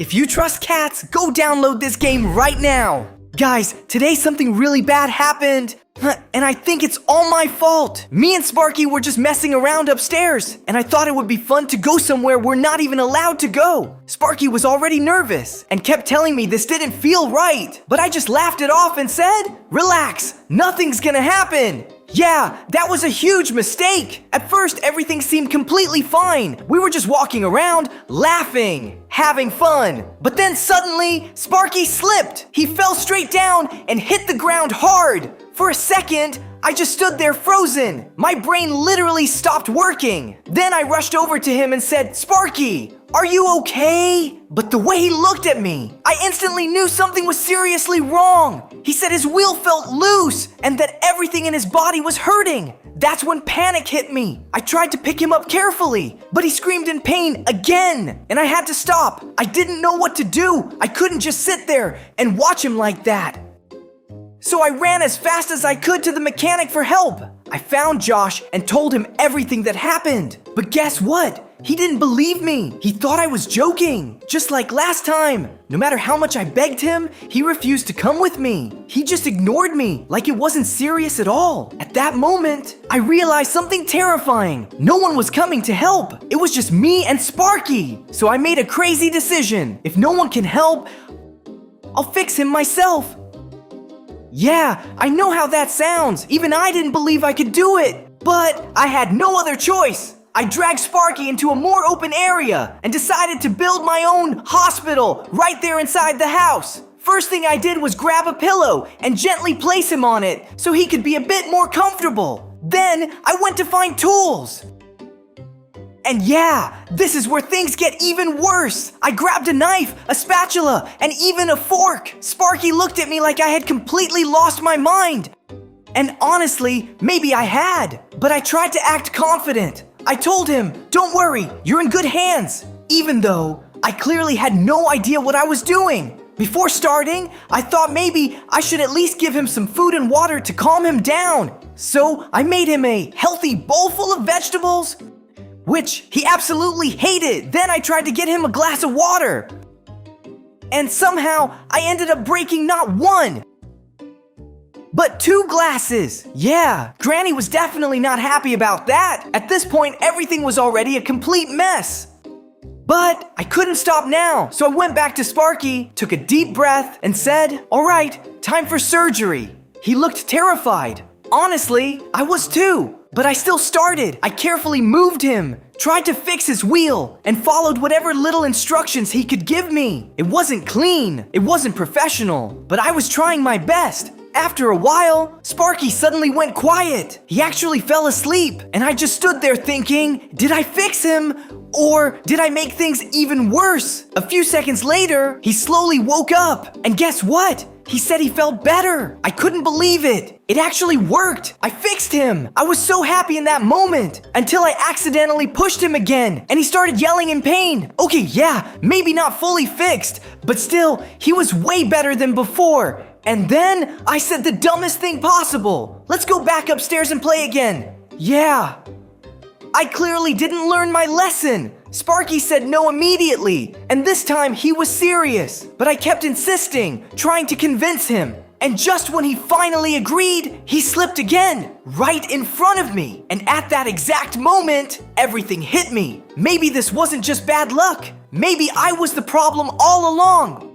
If you trust cats, go download this game right now. Guys, today something really bad happened. And I think it's all my fault. Me and Sparky were just messing around upstairs, and I thought it would be fun to go somewhere we're not even allowed to go. Sparky was already nervous and kept telling me this didn't feel right, but I just laughed it off and said, "Relax, nothing's gonna happen." Yeah, that was a huge mistake. At first, everything seemed completely fine. We were just walking around, laughing, having fun. But then suddenly, Sparky slipped. He fell straight down and hit the ground hard. For a second, I just stood there frozen. My brain literally stopped working. Then I rushed over to him and said, "Sparky, are you okay?" But the way he looked at me, I instantly knew something was seriously wrong. He said his wheel felt loose and that everything in his body was hurting. That's when panic hit me. I tried to pick him up carefully, but he screamed in pain again, and I had to stop. I didn't know what to do. I couldn't just sit there and watch him like that. So I ran as fast as I could to the mechanic for help. I found Josh and told him everything that happened. But guess what? He didn't believe me. He thought I was joking, just like last time. No matter how much I begged him, he refused to come with me. He just ignored me like it wasn't serious at all. At that moment, I realized something terrifying. No one was coming to help. It was just me and Sparky. So I made a crazy decision. If no one can help, I'll fix him myself. Yeah, I know how that sounds. Even I didn't believe I could do it. But I had no other choice. I dragged Sparky into a more open area and decided to build my own hospital right there inside the house. First thing I did was grab a pillow and gently place him on it so he could be a bit more comfortable. Then I went to find tools. And yeah, this is where things get even worse. I grabbed a knife, a spatula, and even a fork. Sparky looked at me like I had completely lost my mind. And honestly, maybe I had. But I tried to act confident. I told him, "Don't worry, you're in good hands." Even though I clearly had no idea what I was doing. Before starting, I thought maybe I should at least give him some food and water to calm him down. So I made him a healthy bowl full of vegetables, which he absolutely hated. Then I tried to get him a glass of water. And somehow I ended up breaking not one, but 2 glasses. Yeah, Granny was definitely not happy about that. At this point, everything was already a complete mess. But I couldn't stop now, so I went back to Sparky, took a deep breath, and said, "All right, time for surgery." He looked terrified. Honestly, I was too. But I still started. I carefully moved him, tried to fix his wheel, and followed whatever little instructions he could give me. It wasn't clean, it wasn't professional, but I was trying my best. After a while, Sparky suddenly went quiet. He actually fell asleep, and I just stood there thinking, did I fix him? Or did I make things even worse? A few seconds later, he slowly woke up, and guess what? He said he felt better. I couldn't believe it. It actually worked. I fixed him. I was so happy in that moment until I accidentally pushed him again and he started yelling in pain. Okay, yeah, maybe not fully fixed, but still, he was way better than before. And then I said the dumbest thing possible. Let's go back upstairs and play again. Yeah. I clearly didn't learn my lesson. Sparky said no immediately, and this time he was serious. But I kept insisting, trying to convince him. And just when he finally agreed, he slipped again, right in front of me. And at that exact moment, everything hit me. Maybe this wasn't just bad luck. Maybe I was the problem all along.